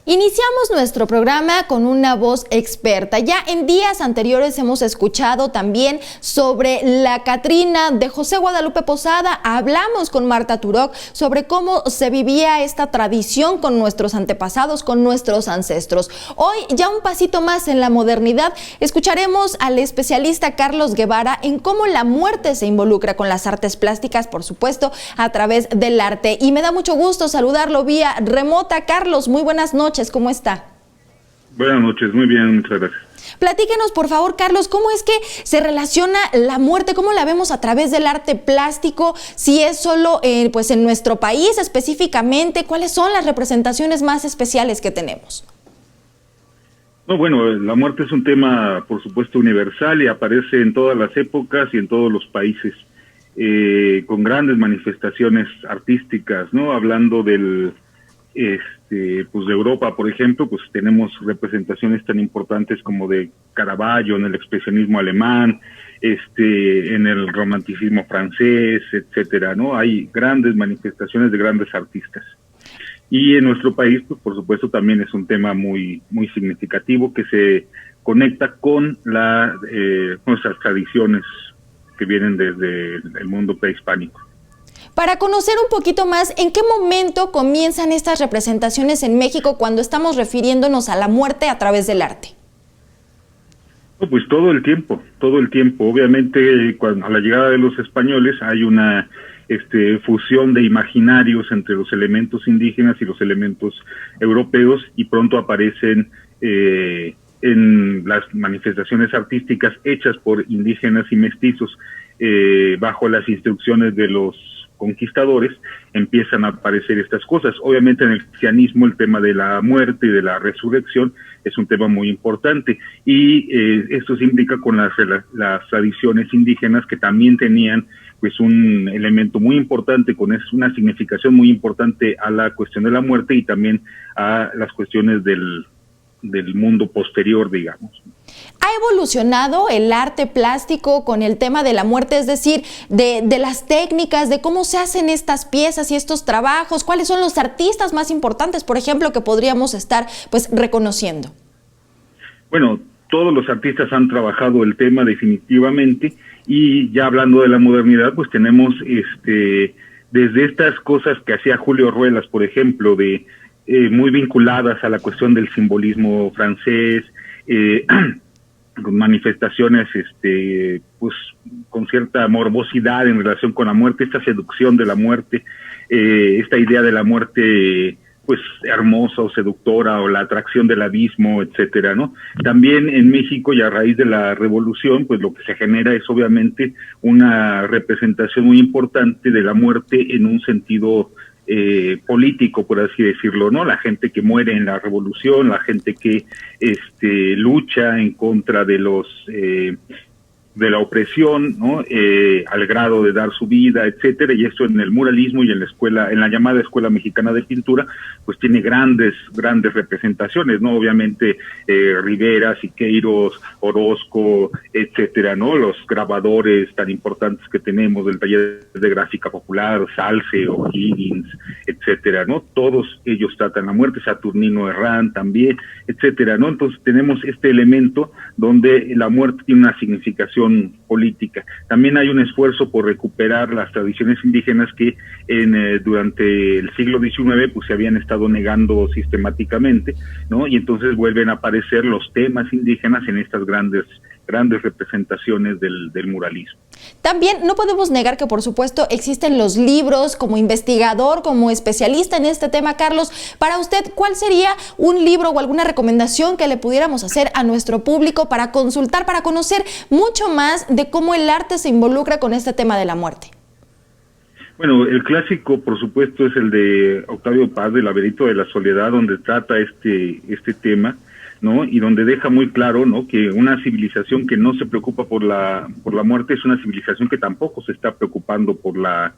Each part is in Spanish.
Iniciamos nuestro programa con una voz experta. Ya en días anteriores hemos escuchado también sobre la Catrina de José Guadalupe Posada. Hablamos con Marta Turok sobre cómo se vivía esta tradición con nuestros antepasados, con nuestros ancestros. Hoy, ya un pasito más en la modernidad, escucharemos al especialista Carlos Guevara en cómo la muerte se involucra con las artes plásticas, por supuesto, a través del arte. Y me da mucho gusto saludarlo vía remota. Carlos, muy buenas noches. ¿Cómo está? Buenas noches, muy bien, muchas gracias. Platíquenos, por favor, Carlos, ¿cómo es que se relaciona la muerte? ¿Cómo la vemos a través del arte plástico? Si es solo pues en nuestro país específicamente, ¿cuáles son las representaciones más especiales que tenemos? No, bueno, la muerte es un tema, por supuesto, universal y aparece en todas las épocas y en todos los países, con grandes manifestaciones artísticas, ¿no? Hablando del pues de Europa, por ejemplo, pues tenemos representaciones tan importantes como de Caravaggio en el expresionismo alemán, en el romanticismo francés, etcétera, ¿no? Hay grandes manifestaciones de grandes artistas. Y en nuestro país, pues por supuesto, también es un tema muy significativo que se conecta con nuestras tradiciones que vienen desde el mundo prehispánico. Para conocer un poquito más, ¿en qué momento comienzan estas representaciones en México cuando estamos refiriéndonos a la muerte a través del arte? No, pues todo el tiempo. Obviamente, a la llegada de los españoles hay una fusión de imaginarios entre los elementos indígenas y los elementos europeos y pronto aparecen en las manifestaciones artísticas hechas por indígenas y mestizos bajo las instrucciones de los conquistadores, empiezan a aparecer estas cosas. Obviamente en el cristianismo el tema de la muerte y de la resurrección es un tema muy importante y esto se implica con las tradiciones indígenas que también tenían pues un elemento muy importante, con una significación muy importante a la cuestión de la muerte y también a las cuestiones del mundo posterior, digamos. ¿Ha evolucionado el arte plástico con el tema de la muerte? Es decir, de las técnicas, de cómo se hacen estas piezas y estos trabajos, ¿cuáles son los artistas más importantes, por ejemplo, que podríamos estar pues reconociendo? Bueno, todos los artistas han trabajado el tema definitivamente y ya hablando de la modernidad, pues tenemos desde estas cosas que hacía Julio Ruelas, por ejemplo, muy vinculadas a la cuestión del simbolismo francés, con manifestaciones pues con cierta morbosidad en relación con la muerte, esta seducción de la muerte, esta idea de la muerte pues hermosa o seductora o la atracción del abismo, etcétera, ¿no? También en México y a raíz de la revolución, pues lo que se genera es obviamente una representación muy importante de la muerte en un sentido político, por así decirlo, ¿no? La gente que muere en la revolución, la gente que lucha en contra de de la opresión, ¿no? Al grado de dar su vida, etcétera, y esto en el muralismo y en la llamada Escuela Mexicana de Pintura, pues tiene grandes representaciones, ¿no? Obviamente Rivera, Siqueiros, Orozco, etcétera, ¿no? Los grabadores tan importantes que tenemos del taller de gráfica popular, Salce, O'Higgins, etcétera, ¿no? Todos ellos tratan la muerte, Saturnino Herrán también, etcétera, ¿no? Entonces tenemos este elemento donde la muerte tiene una significación política. También hay un esfuerzo por recuperar las tradiciones indígenas que durante el siglo XIX pues se habían estado negando sistemáticamente, ¿no? Y entonces vuelven a aparecer los temas indígenas en estas grandes representaciones del muralismo. También no podemos negar que, por supuesto, existen los libros. Como investigador, como especialista en este tema, Carlos, para usted, ¿cuál sería un libro o alguna recomendación que le pudiéramos hacer a nuestro público para consultar, para conocer mucho más de cómo el arte se involucra con este tema de la muerte? Bueno, el clásico, por supuesto, es el de Octavio Paz, del Laberinto de la Soledad, donde trata este tema, ¿no? Y donde deja muy claro, ¿no?, que una civilización que no se preocupa por la muerte es una civilización que tampoco se está preocupando por la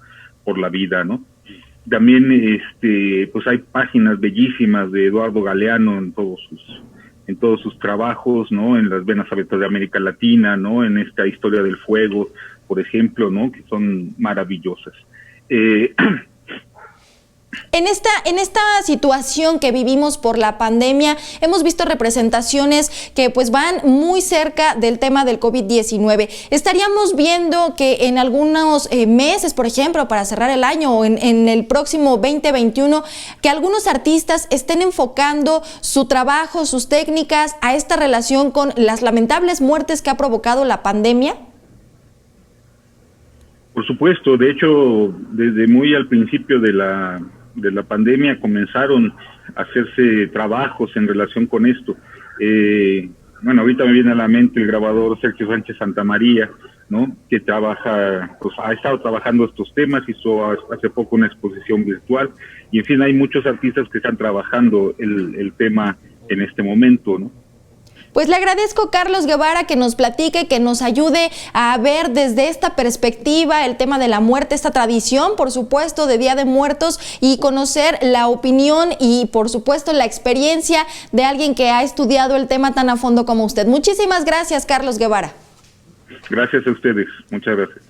vida, ¿no? También pues hay páginas bellísimas de Eduardo Galeano en todos sus trabajos, ¿no? En las venas abiertas de América Latina, ¿no? En esta historia del fuego, por ejemplo, ¿no?, que son maravillosas. En esta situación que vivimos por la pandemia, hemos visto representaciones que pues van muy cerca del tema del COVID-19. ¿Estaríamos viendo que en algunos meses, por ejemplo, para cerrar el año o en el próximo 2021, que algunos artistas estén enfocando su trabajo, sus técnicas a esta relación con las lamentables muertes que ha provocado la pandemia? Por supuesto, de hecho, desde muy al principio de la pandemia comenzaron a hacerse trabajos en relación con esto. Bueno, ahorita me viene a la mente el grabador Sergio Sánchez Santamaría, ¿no? Que trabaja, pues ha estado trabajando estos temas, hizo hace poco una exposición virtual, y en fin, hay muchos artistas que están trabajando el tema en este momento, ¿no? Pues le agradezco, Carlos Guevara, que nos platique, que nos ayude a ver desde esta perspectiva el tema de la muerte, esta tradición, por supuesto, de Día de Muertos, y conocer la opinión y, por supuesto, la experiencia de alguien que ha estudiado el tema tan a fondo como usted. Muchísimas gracias, Carlos Guevara. Gracias a ustedes, muchas gracias.